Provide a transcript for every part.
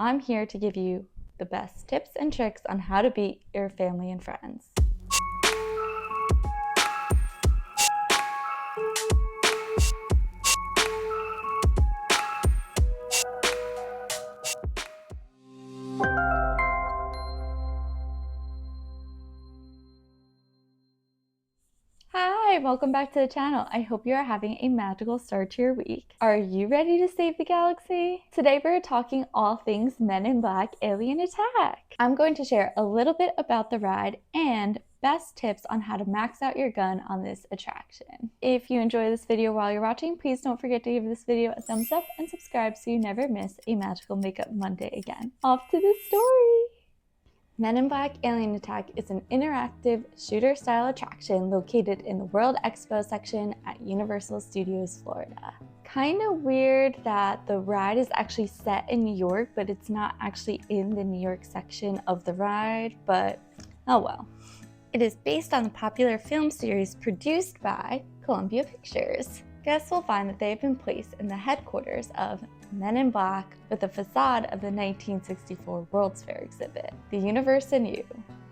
I'm here to give you the best tips and tricks on how to beat your family and friends. Hi, welcome back to the channel. I hope you are having a magical start to your week. Are you ready to save the galaxy? Today we're talking all things Men in Black Alien Attack. I'm going to share a little bit about the ride and best tips on how to max out your gun on this attraction. If you enjoy this video while you're watching, please don't forget to give this video a thumbs up and subscribe so you never miss a magical makeup Monday again. Off to the story! Men in Black Alien Attack is an interactive shooter-style attraction located in the World Expo section at Universal Studios, Florida. Kind of weird that the ride is actually set in New York, but it's not actually in the New York section of the ride, but oh well. It is based on the popular film series produced by Columbia Pictures. Guests will find that they have been placed in the headquarters of Men in Black with the facade of the 1964 World's Fair exhibit, the Universe and You.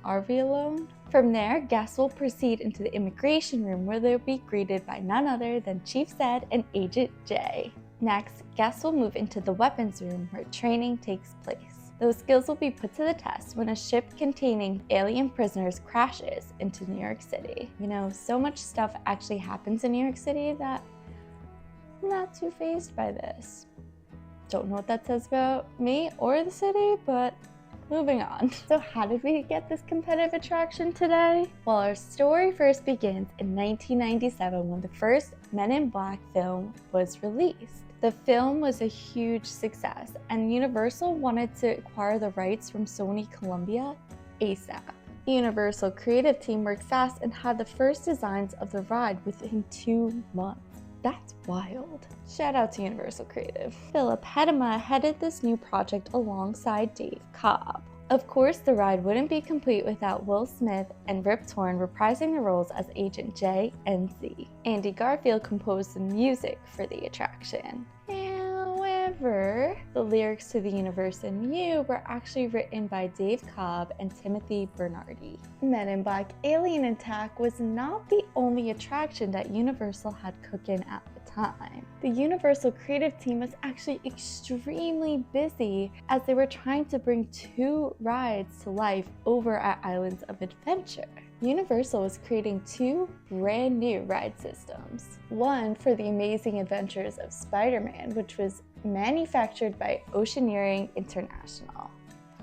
Are we alone? From there, guests will proceed into the immigration room where they'll be greeted by none other than Chief Zed and Agent J. Next, guests will move into the weapons room where training takes place. Those skills will be put to the test when a ship containing alien prisoners crashes into New York City. You know, so much stuff actually happens in New York City that I'm not too fazed by this. Don't know what that says about me or the city, but moving on. So how did we get this competitive attraction today? Well, our story first begins in 1997 when the first Men in Black film was released. The film was a huge success, and Universal wanted to acquire the rights from Sony Columbia ASAP. The Universal creative team worked fast and had the first designs of the ride within 2 months. That's wild. Shout out to Universal Creative. Philip Hedema headed this new project alongside Dave Cobb. Of course, the ride wouldn't be complete without Will Smith and Rip Torn reprising the roles as Agent J and Z. Andy Garfield composed the music for the attraction. However, the lyrics to The Universe and You were actually written by Dave Cobb and Timothy Bernardi. Men in Black Alien Attack was not the only attraction that Universal had cooking at the time. The Universal creative team was actually extremely busy as they were trying to bring 2 rides to life over at Islands of Adventure. Universal was creating 2 brand new ride systems. One for the Amazing Adventures of Spider-Man, which was manufactured by Oceaneering International.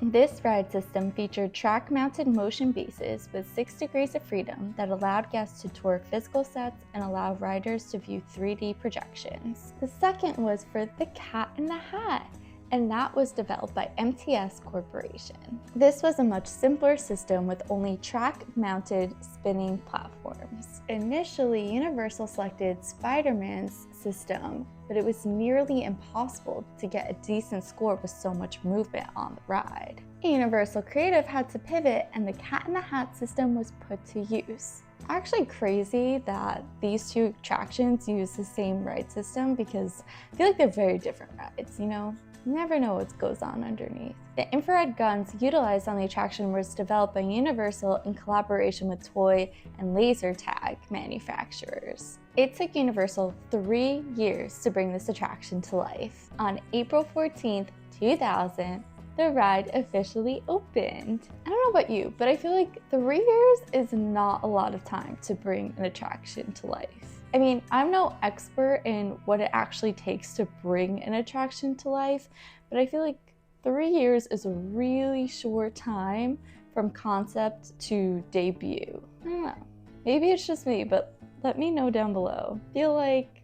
This ride system featured track-mounted motion bases with 6 degrees of freedom that allowed guests to tour physical sets and allow riders to view 3D projections. The second was for the Cat in the Hat, and that was developed by MTS Corporation. This was a much simpler system with only track-mounted spinning platforms. Initially, Universal selected Spider-Man's system, but it was nearly impossible to get a decent score with so much movement on the ride. Universal Creative had to pivot and the Cat in the Hat system was put to use. Actually crazy that these 2 attractions use the same ride system because I feel like they're very different rides, you know? You never know what goes on underneath. The infrared guns utilized on the attraction was developed by Universal in collaboration with toy and laser tag manufacturers. It took Universal 3 years to bring this attraction to life. On April 14th, 2000, the ride officially opened. I don't know about you, but I feel like 3 years is not a lot of time to bring an attraction to life. I mean, I'm no expert in what it actually takes to bring an attraction to life, but I feel like 3 years is a really short time from concept to debut. I don't know. Maybe it's just me, but let me know down below. I feel like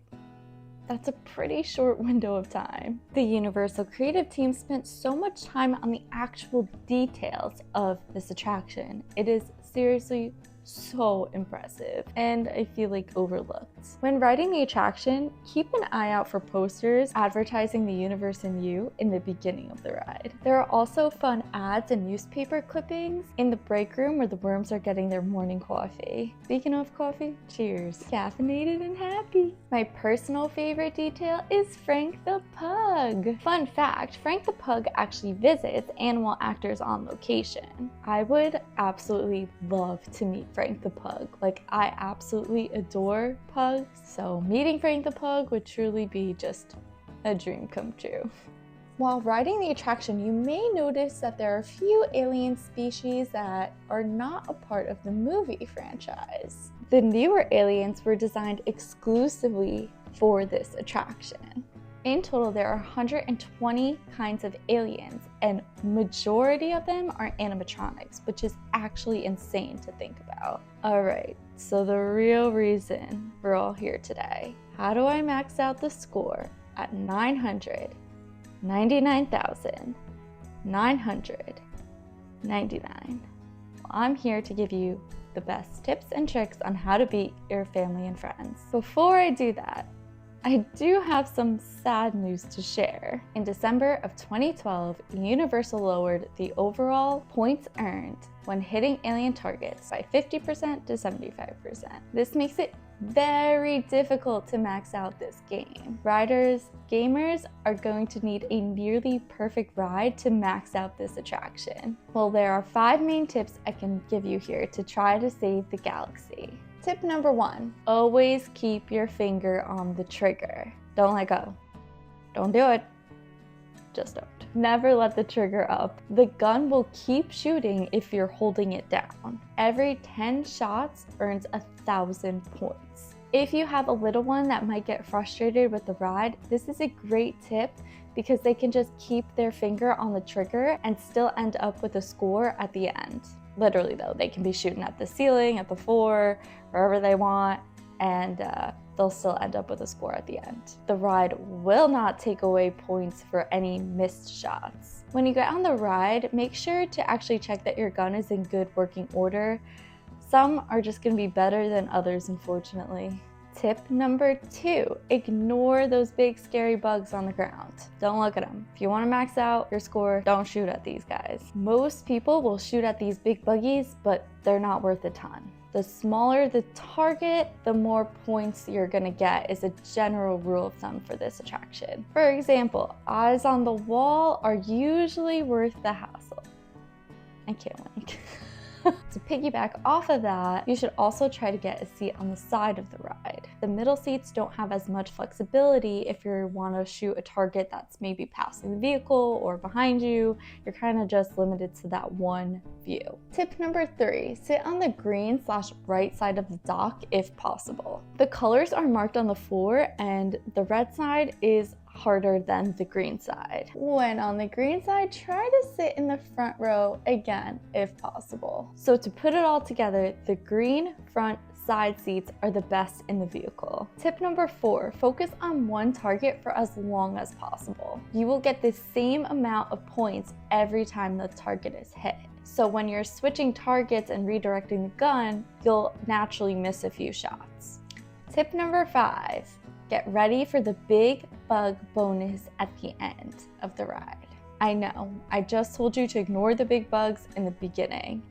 that's a pretty short window of time. The Universal creative team spent so much time on the actual details of this attraction. It is seriously so impressive and I feel like overlooked. When riding the attraction, keep an eye out for posters advertising the universe and you in the beginning of the ride. There are also fun ads and newspaper clippings in the break room where the worms are getting their morning coffee. Speaking of coffee, cheers. Caffeinated and happy. My personal favorite detail is Frank the Pug. Fun fact, Frank the Pug actually visits animal actors on location. I would absolutely love to meet Frank the Pug. Like, I absolutely adore pugs, so meeting Frank the Pug would truly be just a dream come true. While riding the attraction, you may notice that there are a few alien species that are not a part of the movie franchise. The newer aliens were designed exclusively for this attraction. In total, there are 120 kinds of aliens, and majority of them are animatronics, which is actually insane to think about. All right, so the real reason we're all here today. How do I max out the score at 999,999? Well, I'm here to give you the best tips and tricks on how to beat your family and friends. Before I do that, I do have some sad news to share. In December of 2012, Universal lowered the overall points earned when hitting alien targets by 50% to 75%. This makes it very difficult to max out this game. Gamers are going to need a nearly perfect ride to max out this attraction. Well, there are 5 main tips I can give you here to try to save the galaxy. Tip number 1, always keep your finger on the trigger. Don't let go. Don't do it. Just don't. Never let the trigger up. The gun will keep shooting if you're holding it down. Every 10 shots earns 1,000 points. If you have a little one that might get frustrated with the ride, this is a great tip because they can just keep their finger on the trigger and still end up with a score at the end. Literally though, they can be shooting at the ceiling, at the floor, wherever they want, and they'll still end up with a score at the end. The ride will not take away points for any missed shots. When you get on the ride, make sure to actually check that your gun is in good working order. Some are just going to be better than others, unfortunately. Tip number 2, ignore those big scary bugs on the ground. Don't look at them. If you want to max out your score, don't shoot at these guys. Most people will shoot at these big buggies, but they're not worth a ton. The smaller the target, the more points you're gonna get is a general rule of thumb for this attraction. For example, eyes on the wall are usually worth the hassle. I can't wait. To piggyback off of that, you should also try to get a seat on the side of the ride. The middle seats don't have as much flexibility if you want to shoot a target that's maybe passing the vehicle or behind you. You're kind of just limited to that one view. Tip number 3, sit on the green/right side of the dock if possible. The colors are marked on the floor and the red side is harder than the green side. When on the green side, try to sit in the front row again if possible. So to put it all together, the green front side seats are the best in the vehicle. Tip number 4, focus on one target for as long as possible. You will get the same amount of points every time the target is hit. So when you're switching targets and redirecting the gun, you'll naturally miss a few shots. Tip number 5, get ready for the big bug bonus at the end of the ride. I know, I just told you to ignore the big bugs in the beginning.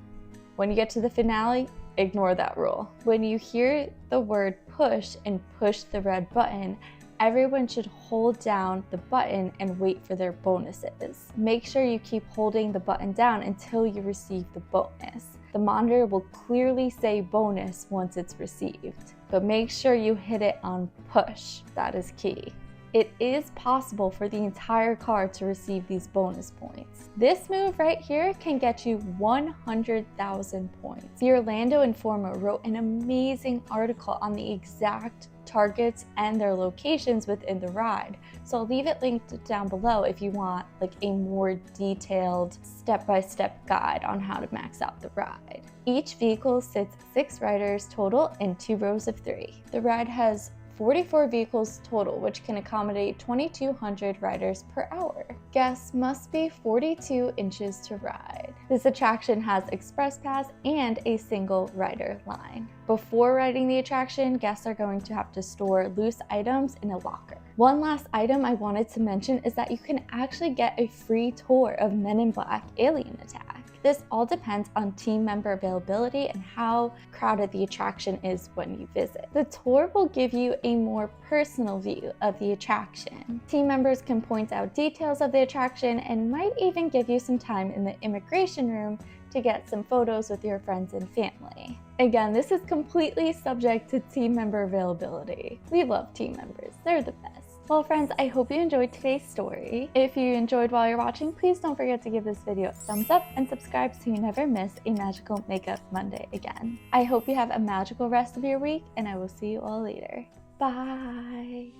When you get to the finale, ignore that rule. When you hear the word push and push the red button, everyone should hold down the button and wait for their bonuses. Make sure you keep holding the button down until you receive the bonus. The monitor will clearly say bonus once it's received, but make sure you hit it on push. That is key. It is possible for the entire car to receive these bonus points. This move right here can get you 100,000 points. The Orlando Informer wrote an amazing article on the exact targets and their locations within the ride. So I'll leave it linked down below if you want like a more detailed step-by-step guide on how to max out the ride. Each vehicle sits 6 riders total in 2 rows of 3. The ride has 44 vehicles total, which can accommodate 2,200 riders per hour. Guests must be 42 inches to ride. This attraction has express pass and a single rider line. Before riding the attraction, guests are going to have to store loose items in a locker. One last item I wanted to mention is that you can actually get a free tour of Men in Black Alien Attack. This all depends on team member availability and how crowded the attraction is when you visit. The tour will give you a more personal view of the attraction. Team members can point out details of the attraction and might even give you some time in the immigration room to get some photos with your friends and family. Again, this is completely subject to team member availability. We love team members, they're the best. Well friends, I hope you enjoyed today's story. If you enjoyed while you're watching, please don't forget to give this video a thumbs up and subscribe so you never miss a Magical Makeup Monday again. I hope you have a magical rest of your week, and I will see you all later. Bye!